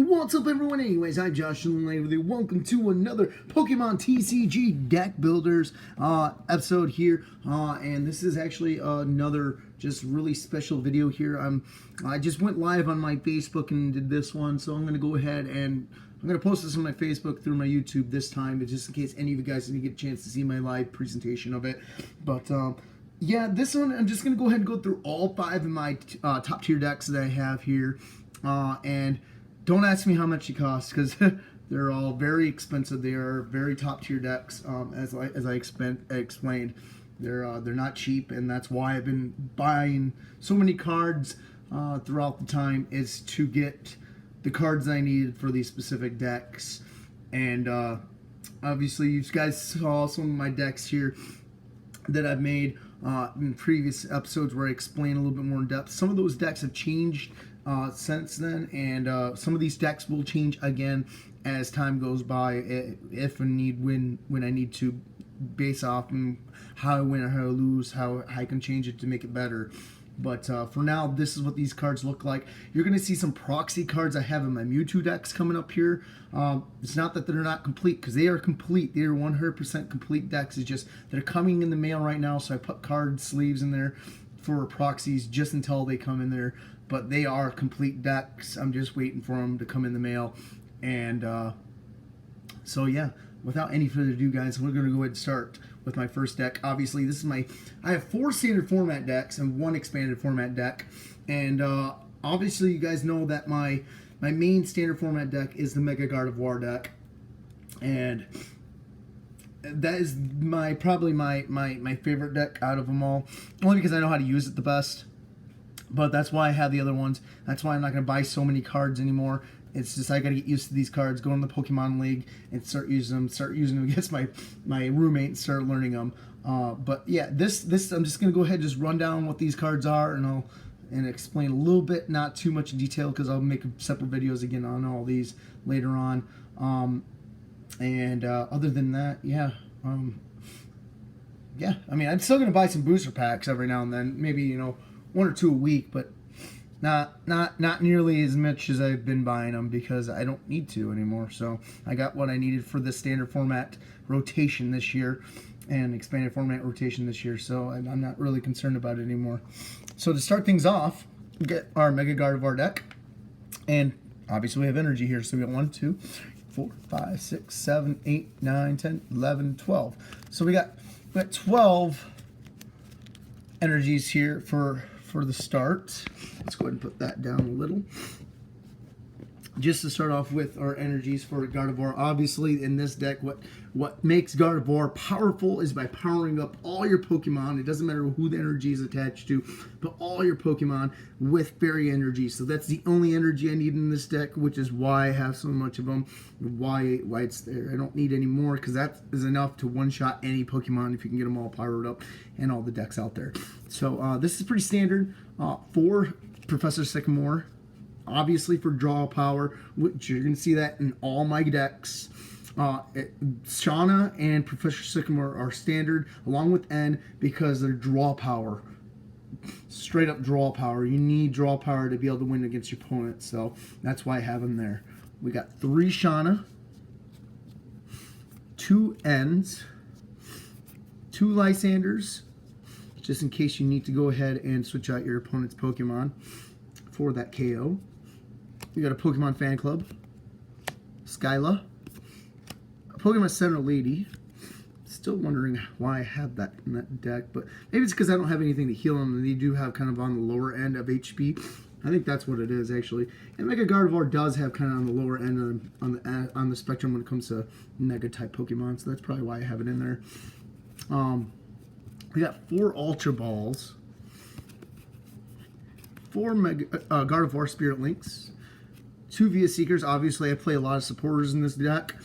What's up, everyone? Anyways, I'm Josh and with you. Welcome to another Pokemon TCG Deck Builders episode here, and this is actually another just really special video here. I just went live on my Facebook and did this one, so I'm going to go ahead and I'm going to post this on my Facebook through my YouTube this time, but just in case any of you guys didn't get a chance to see my live presentation of it. But yeah, this one I'm just going to go ahead and go through all 5 of my top tier decks that I have here, and don't ask me how much they cost, because they're all very expensive. They are very top tier decks. As I explained, they're not cheap, and that's why I've been buying so many cards throughout the time, is to get the cards I needed for these specific decks. And obviously, you guys saw some of my decks here that I've made in previous episodes where I explain a little bit more in depth. Some of those decks have changed since then, and some of these decks will change again as time goes by, if and need when I need to, base off how I win or how I lose, how I can change it to make it better. But for now, this is what these cards look like. You're going to see some proxy cards I have in my Mewtwo decks coming up here. It's not that they're not complete, because they are complete. They are 100% complete decks. It's just they're coming in the mail right now, so I put card sleeves in there for proxies just until they come in there. But they are complete decks. I'm just waiting for them to come in the mail. And so yeah, without any further ado, guys, we're going to go ahead and start with my first deck. Obviously, this is I have 4 standard format decks and 1 expanded format deck. And obviously, you guys know that my main standard format deck is the Mega Gardevoir deck. And that is probably my favorite deck out of them all. Only because I know how to use it the best. But that's why I have the other ones. That's why I'm not going to buy so many cards anymore. It's just I got to get used to these cards, go in the Pokemon League, and start using them against my roommate and start learning them. But yeah, this I'm just going to go ahead and just run down what these cards are, and I'll explain a little bit, not too much detail, because I'll make separate videos again on all these later on. Other than that, yeah. Yeah, I mean, I'm still going to buy some booster packs every now and then, maybe, 1 or 2 a week, but not nearly as much as I've been buying them, because I don't need to anymore. So I got what I needed for the standard format rotation this year and expanded format rotation this year, so I'm not really concerned about it anymore. So to start things off, we get our Mega Gardevoir deck, and obviously we have energy here, so we got 1, 2, 4, 5, 6, 7, 8, 9, 10, 11, 12. So we got 12 energies here for the start. Let's go ahead and put that down a little. Just to start off with our energies for Gardevoir. Obviously, in this deck, what makes Gardevoir powerful is by powering up all your Pokemon. It doesn't matter who the energy is attached to, but all your Pokemon with fairy energy. So that's the only energy I need in this deck, which is why I have so much of them. Why it's there. I don't need any more, because that is enough to one-shot any Pokemon if you can get them all powered up and all the decks out there. So this is pretty standard for Professor Sycamore. Obviously for draw power, which you're going to see that in all my decks. Shauna and Professor Sycamore are standard, along with N, because they're draw power. Straight up draw power. You need draw power to be able to win against your opponent, so that's why I have them there. We got 3 Shauna, 2 Ns, 2 Lysanders, just in case you need to go ahead and switch out your opponent's Pokemon for that KO. We got a Pokemon Fan Club, Skyla, a Pokemon Center Lady. Still wondering why I have that in that deck, but maybe it's because I don't have anything to heal them, and they do have kind of on the lower end of HP. I think that's what it is, actually. And Mega Gardevoir does have kind of on the lower end on the spectrum when it comes to Mega type Pokemon, so that's probably why I have it in there. We got 4 Ultra Balls, 4 Gardevoir Spirit Links, 2 Via Seekers. Obviously, I play a lot of supporters in this deck,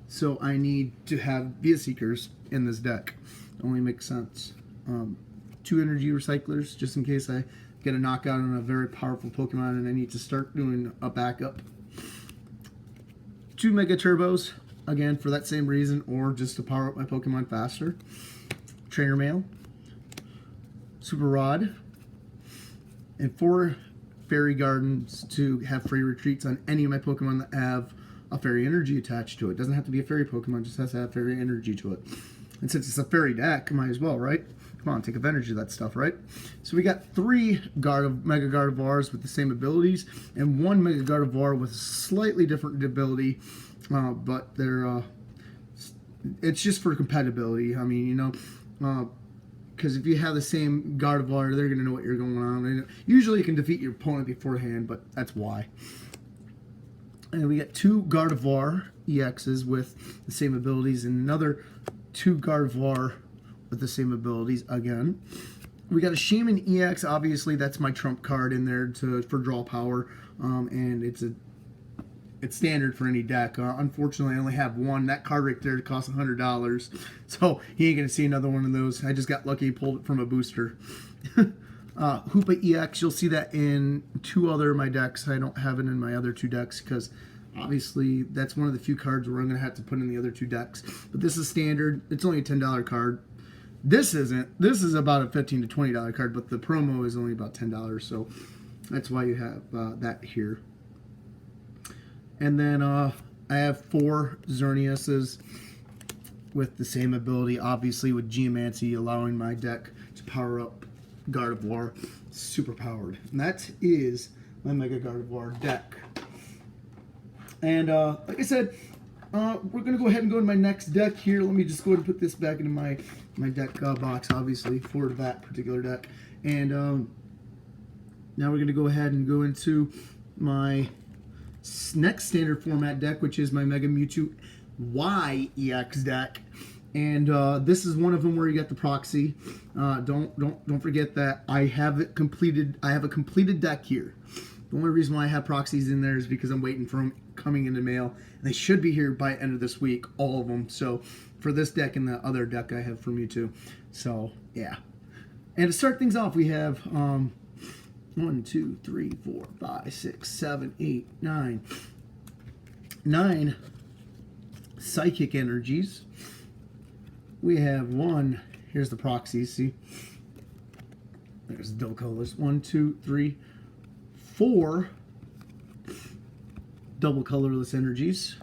so I need to have Via Seekers in this deck. It only makes sense. 2 Energy Recyclers, just in case I get a knockout on a very powerful Pokemon and I need to start doing a backup. 2 Mega Turbos, again, for that same reason, or just to power up my Pokemon faster. Trainer Mail, Super Rod, and 4 fairy gardens to have fairy retreats on any of my Pokemon that have a fairy energy attached to it. It doesn't have to be a fairy Pokemon, just has to have fairy energy to it. And since it's a fairy deck, might as well, right? Come on, take advantage of that stuff, right? So we got 3 Mega Gardevoirs with the same abilities, and 1 Mega Gardevoir with a slightly different ability, but they're it's just for compatibility. I mean, you know, because if you have the same Gardevoir, they're going to know what you're going on. And usually you can defeat your opponent beforehand, but that's why. And we got 2 Gardevoir EXs with the same abilities, and another 2 Gardevoir with the same abilities again. We got a Shaman EX. Obviously, that's my trump card in there for draw power, and it's standard for any deck. Unfortunately, I only have 1. That card right there costs $100, so he ain't gonna see another one of those. I just got lucky, pulled it from a booster. Hoopa EX, you'll see that in 2 other of my decks. I don't have it in my other 2 decks because obviously that's one of the few cards where I'm gonna have to put in the other 2 decks. But this is standard. It's only a $10 card. This isn't. This is about a $15 to $20 card, but the promo is only about $10, so that's why you have that here. And then I have 4 Xerneases with the same ability, obviously with Geomancy, allowing my deck to power up Gardevoir, super powered. And that is my Mega Gardevoir deck. And like I said, we're going to go ahead and go to my next deck here. Let me just go ahead and put this back into my deck box, obviously, for that particular deck. And now we're going to go ahead and go into my next standard format deck, which is my Mega Mewtwo Y EX deck. And this is one of them where you got the proxy. Don't forget that I have it completed. I have a completed deck here. The only reason why I have proxies in there is because I'm waiting for them coming in the mail. And they should be here by end of this week, all of them. So for this deck and the other deck I have from Mewtwo. So yeah. And to start things off, we have 1, 2, 3, 4, 5, 6, 7, 8, 9. 9 psychic energies. We have 1. Here's the proxies. See, there's the double colors. 1, 2, 3, 4 double colorless energies.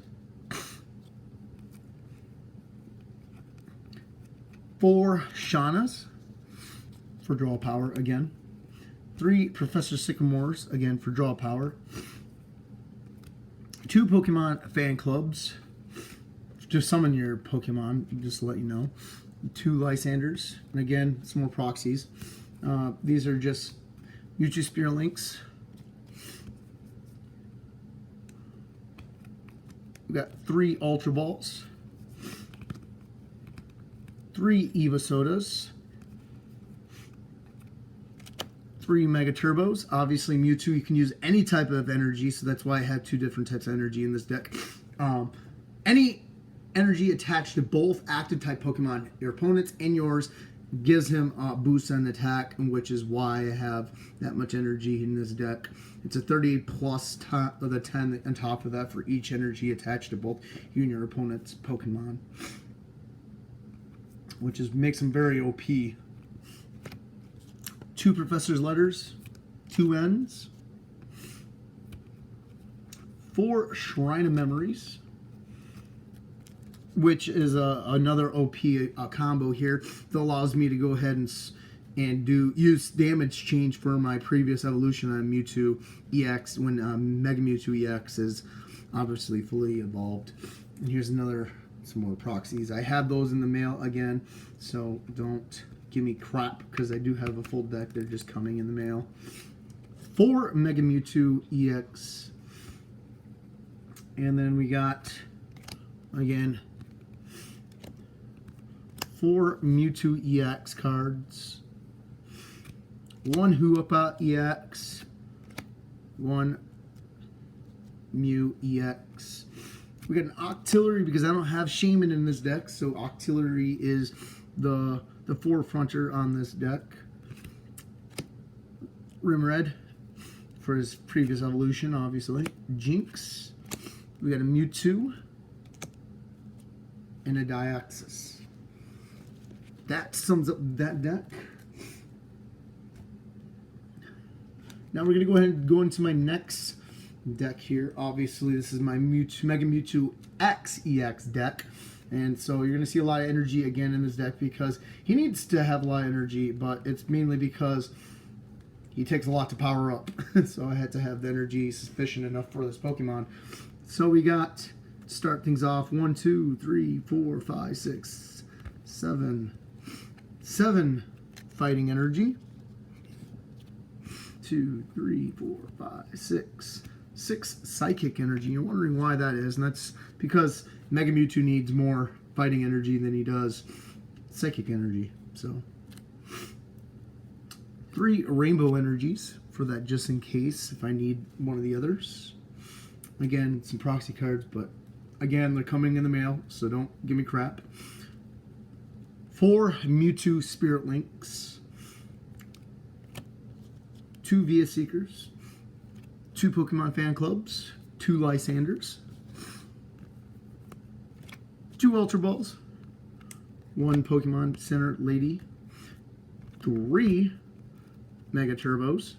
4 Shaunas for draw power again. 3 Professor Sycamores, again, for draw power. 2 Pokemon fan clubs to summon your Pokemon, just to let you know. 2 Lysanders, and again, some more proxies. These are just Mewtwo Spear Links. We've got 3 Ultra Balls. 3 Eva Sodas. 3 Mega Turbos. Obviously, Mewtwo, you can use any type of energy, so that's why I have 2 different types of energy in this deck. Any energy attached to both active type Pokemon, your opponent's and yours, gives him a boost on attack, which is why I have that much energy in this deck. It's a 38 plus the 10 on top of that for each energy attached to both you and your opponent's Pokemon, which makes them very OP. 2 Professor's Letters, 2 Ends, 4 Shrine of Memories, which is another OP combo here that allows me to go ahead and use damage change for my previous evolution on Mewtwo EX when Mega Mewtwo EX is obviously fully evolved. And here's some more proxies. I have those in the mail again, so don't give me crap because I do have a full deck. They're just coming in the mail. 4 Mega Mewtwo EX. And then we got, again, 4 Mewtwo EX cards. 1 Hoopa EX. 1 Mew EX. We got an Octillery because I don't have Shaman in this deck, so Octillery is the forefronter on this deck. Rimred for his previous evolution, obviously. Jinx. We got a Mewtwo and a Deoxys. That sums up that deck. Now we're going to go ahead and go into my next deck here. Obviously, this is my Mega Mewtwo X EX deck. And so you're going to see a lot of energy again in this deck because he needs to have a lot of energy, but it's mainly because he takes a lot to power up. So I had to have the energy sufficient enough for this Pokemon. So we got, start things off, 1, 2, 3, 4, 5, 6, 7. 7 fighting energy. 2, 3, 4, 5, 6. 6 psychic energy. You're wondering why that is, and that's because Mega Mewtwo needs more fighting energy than he does psychic energy. So 3 rainbow energies for that, just in case if I need one of the others. Again, some proxy cards, but again, they're coming in the mail, so don't give me crap. 4 Mewtwo Spirit Links. 2 Via Seekers. 2 Pokemon Fan Clubs. 2 Lysanders. 2 Ultra Balls. 1 Pokemon Center Lady. 3 Mega Turbos.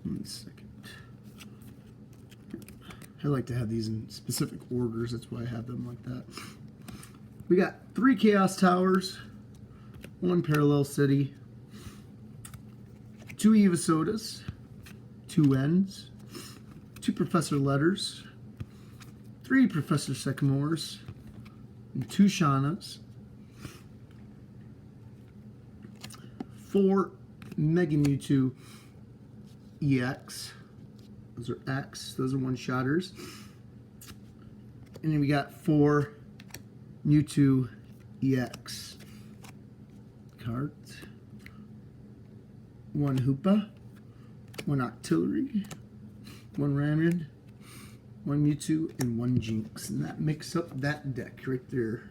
1 second. I like to have these in specific orders, that's why I have them like that. We got 3 Chaos Towers, 1 Parallel City, 2 Evosodas, 2 Ends, 2 Professor Letters, 3 Professor Sycamores, and 2 Shaunas, 4 Mega Mewtwo EX. Those are X. Those are one-shotters. And then we got 4 Mewtwo EX cards. 1 Hoopa. 1 Octillery. 1 Ramid. 1 Mewtwo. And 1 Jinx. And that makes up that deck right there.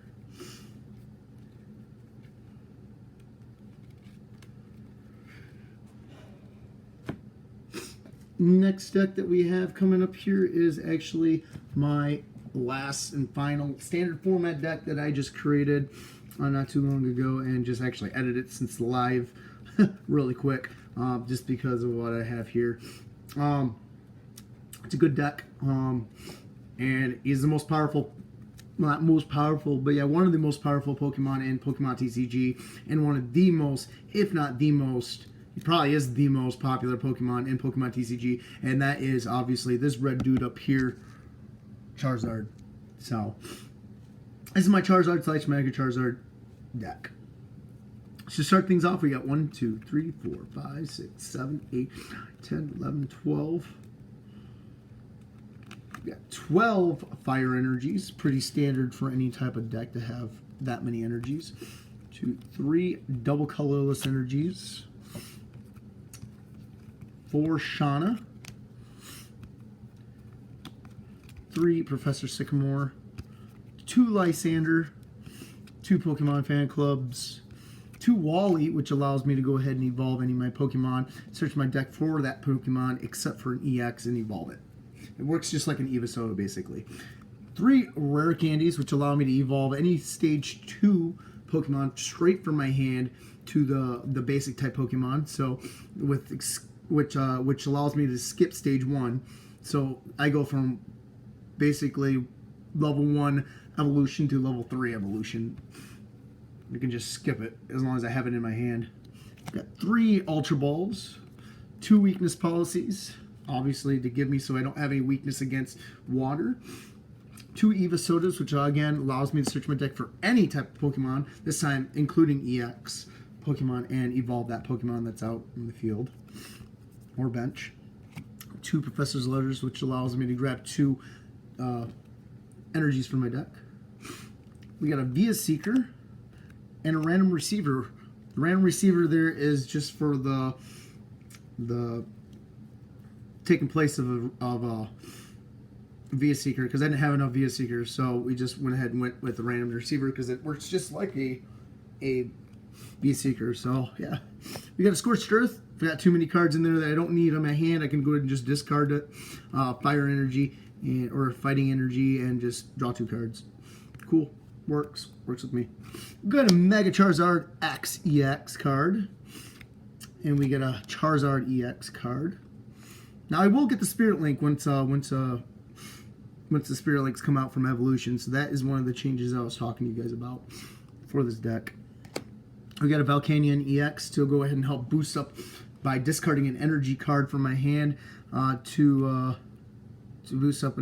Next deck that we have coming up here is actually my last and final standard format deck that I just created not too long ago, and just actually edited since live really quick, just because of what I have here. It's a good deck, and he's the most powerful, well, not most powerful, but yeah, one of the most powerful Pokemon in Pokemon TCG, and one of the most, if not the most, he probably is the most popular Pokemon in Pokemon TCG, and that is obviously this red dude up here, Charizard. So, this is my Charizard / Mega Charizard deck. To start things off, we got 1, 2, 3, 4, 5, 6, 7, 8, 9, 10, 11, 12. We got 12 fire energies. Pretty standard for any type of deck to have that many energies. 2, 3 double colorless energies. 4 Shauna, 3 Professor Sycamore, 2 Lysander, 2 Pokemon Fan Clubs, 2 Wally, which allows me to go ahead and evolve any of my Pokemon, search my deck for that Pokemon except for an EX and evolve it. It works just like an Evosoda basically. 3 Rare Candies, which allow me to evolve any Stage 2 Pokemon straight from my hand to the basic type Pokemon. So with which allows me to skip Stage 1. So I go from basically level 1 evolution to level 3 evolution. You can just skip it as long as I have it in my hand. I've got 3 Ultra Balls, 2 Weakness Policies, obviously to give me so I don't have any weakness against water. 2 Evosodas, which again allows me to search my deck for any type of Pokemon, this time including EX Pokemon, and evolve that Pokemon that's out in the field or bench. 2 Professor's Letters, which allows me to grab 2 energies from my deck. We got a Via Seeker and a Random Receiver. The Random Receiver there is just for the taking place of a Via Seeker, because I didn't have enough Via Seekers, so we just went ahead and went with the Random Receiver because it works just like a Via Seeker. So yeah, we got a Scorched Earth. If I got too many cards in there that I don't need on my hand, I can go ahead and just discard it. Fire energy or fighting energy, and just draw 2 cards. Cool. Works with me. We got a Mega Charizard X EX card. And we get a Charizard EX card. Now I will get the Spirit Link once the Spirit Links come out from Evolution. So that is one of the changes I was talking to you guys about for this deck. We got a Volcanion EX to go ahead and help boost up by discarding an energy card from my hand to boost up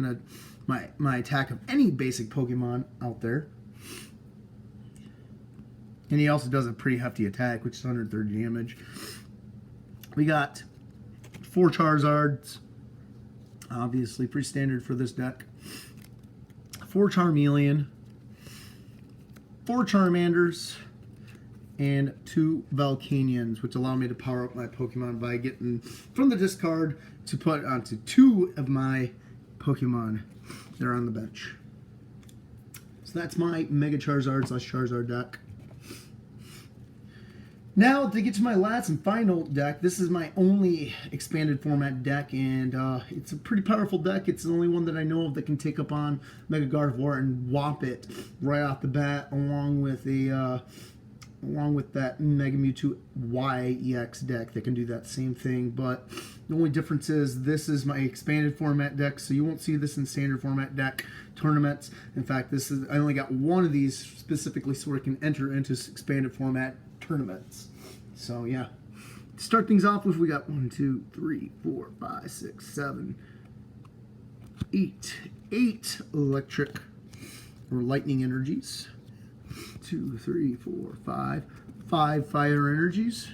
my attack of any basic Pokemon out there. And he also does a pretty hefty attack, which is 130 damage. We got 4 Charizards, obviously pretty standard for this deck. 4 Charmeleon, 4 Charmanders, and 2 Volcanions, which allow me to power up my Pokemon by getting from the discard to put onto 2 of my Pokemon that are on the bench. So that's my Mega Charizard / Charizard deck. Now, to get to my last and final deck, this is my only expanded format deck, and it's a pretty powerful deck. It's the only one that I know of that can take up on Mega Gardevoir and whop it right off the bat, along with that Mega Mewtwo Y EX deck that can do that same thing. But the only difference is this is my expanded format deck, so you won't see this in standard format deck tournaments. In fact, I only got one of these specifically so I can enter into expanded format tournaments. So yeah, to start things off with, we got 1, 2, 3, 4, 5, 6, 7, 8 electric or lightning energies. 2, 3, 4, 5 fire energies,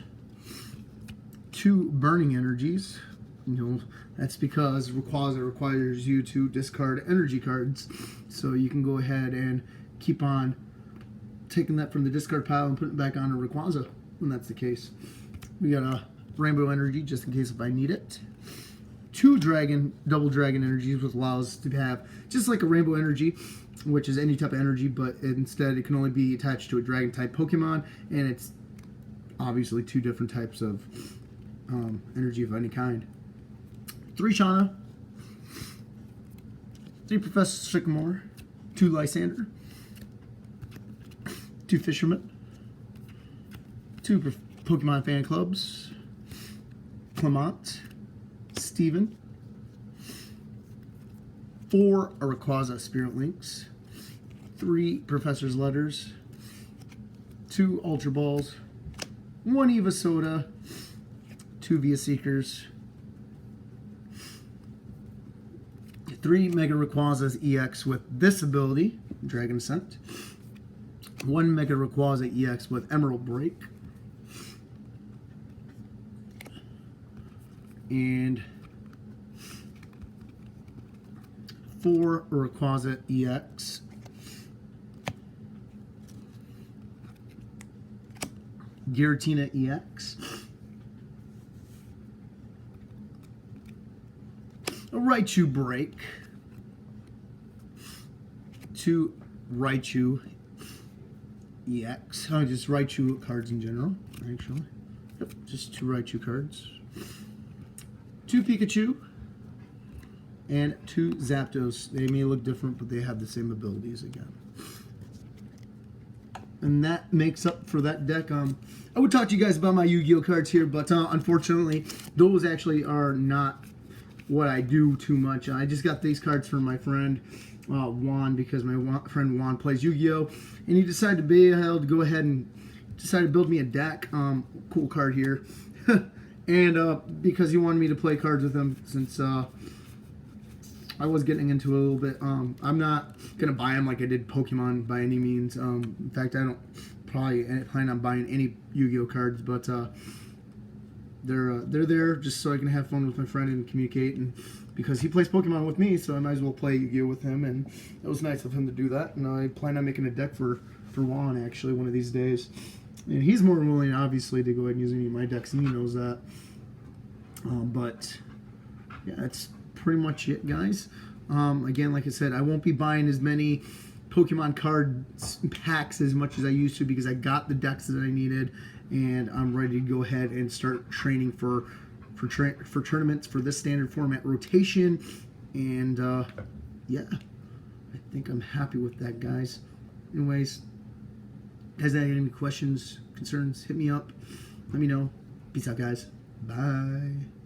2 burning energies. You know, that's because Rayquaza requires you to discard energy cards, so you can go ahead and keep on taking that from the discard pile and putting it back on a Rayquaza when that's the case. We got a rainbow energy just in case if I need it. 2 double dragon energies, which allows to have just like a rainbow energy, which is any type of energy, but instead it can only be attached to a dragon type Pokemon, and it's obviously 2 different types of energy of any kind. 3 Shauna, 3 Professor Sycamore, 2 Lysander, 2 Fisherman, 2 Pokemon fan clubs, Clement, Steven, 4 Rayquaza Spirit Links, 3 Professor's Letters, 2 Ultra Balls, 1 Eva Soda, 2 Via Seekers, 3 Mega Rayquazas EX with this ability, Dragon Ascent, 1 Mega Rayquaza EX with Emerald Break, and 4 Rayquaza EX, Giratina EX, a Raichu Break, 2 Raichu EX, just Raichu cards in general, actually. Yep, just 2 Raichu cards, 2 Pikachu, and 2 Zapdos. They may look different, but they have the same abilities again. And that makes up for that deck. I would talk to you guys about my Yu-Gi-Oh cards here, but unfortunately, those actually are not what I do too much. I just got these cards from my friend Juan, because my friend Juan plays Yu-Gi-Oh, and he decided to be able to go ahead and decided to build me a deck. Cool card here. And because he wanted me to play cards with him, since I was getting into a little bit. I'm not gonna buy them like I did Pokemon by any means. In fact, I don't probably plan on buying any Yu-Gi-Oh cards, but they're there just so I can have fun with my friend and communicate, and because he plays Pokemon with me, so I might as well play Yu-Gi-Oh with him, and it was nice of him to do that. And I plan on making a deck for Juan actually one of these days. And he's more than willing, obviously, to go ahead and use any of my decks, and he knows that. But yeah, that's pretty much it, guys. Again, like I said, I won't be buying as many Pokemon card packs as much as I used to, because I got the decks that I needed, and I'm ready to go ahead and start training for tournaments for this standard format rotation. And yeah, I think I'm happy with that, guys. Anyways, guys, any questions, concerns, hit me up. Let me know. Peace out, guys. Bye.